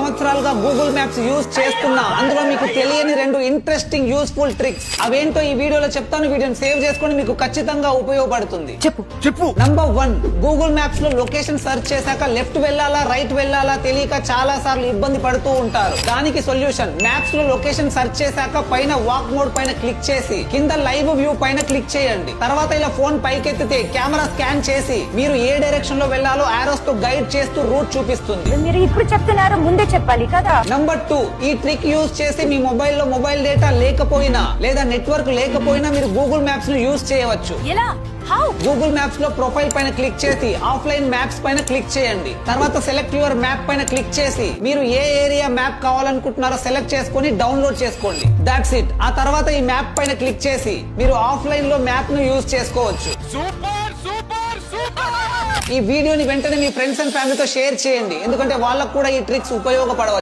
సంవత్సరాలుగా Google maps use చేస్తున్నా. అందులో మీకు తెలియని 2 ఇంట్రెస్టింగ్ యూస్ఫుల్ ట్రిక్స్ అవేంటో ఈ వీడియోలో చెప్తాను. వీడియోని సేవ్ చేసుకొని మీకు ఖచ్చితంగా ఉపయోగపడుతుంది. చెప్పు. నంబర్ 1, గూగుల్ మ్యాప్స్ లో లొకేషన్ సెర్చ్ చేశాక లెఫ్ట్ వెళ్ళాలా రైట్ వెళ్ళాలా తెలియక చాలా సార్లు ఇబ్బంది పడుతూ ఉంటారు. దానికి సొల్యూషన్, మ్యాప్స్ లో లొకేషన్ సెర్చ్ చేశాక పైన వాక్ మోడ్ పైన క్లిక్ చేసి కింద లైవ్ వ్యూ పైన క్లిక్ చేయండి. తర్వాత ఇలా ఫోన్ పైకెత్తితే కెమెరా స్కాన్ చేసి మీరు ఏ డైరెక్షన్ లో వెళ్ళాలో ఆరోస్ తో గైడ్ చేస్తూ రూట్ చూపిస్తుంది. మీరు ఇప్పుడు చెప్తున్నారు, ముందే చెప్పాలి కదా. నంబర్ 2, ఈ ట్రిక్ యూజ్ చేసి మీ మొబైల్లో మొబైల్ డేటా లేకపోయినా లేదా నెట్వర్క్ లేకపోయినా మీరు గూగుల్ మ్యాప్స్ ను యూజ్ చేయవచ్చు. ఎలా? హౌ? గూగుల్ మ్యాప్స్ లో ప్రొఫైల్ పైన క్లిక్ చేసి ఆఫ్లైన్ మ్యాప్స్ పైన క్లిక్ చేయండి. తర్వాత సెలెక్ట్ యువర్ మ్యాప్ పైన క్లిక్ చేసి మీరు ఏ ఏరియా మ్యాప్ కావాలనుకుంటున్నారో సెలెక్ట్ చేసుకొని డౌన్లోడ్ చేసుకోండి. That's it. ఆ తర్వాత ఈ మ్యాప్ పైన క్లిక్ చేసి మీరు ఆఫ్లైన్ లో మ్యాప్ ను యూజ్ చేసుకోవచ్చు. ఈ వీడియోని వెంటనే మీ ఫ్రెండ్స్ అండ్ ఫ్యామిలీతో షేర్ చేయండి, ఎందుకంటే వాళ్ళకు కూడా ఈ ట్రిక్స్ ఉపయోగపడవచ్చు.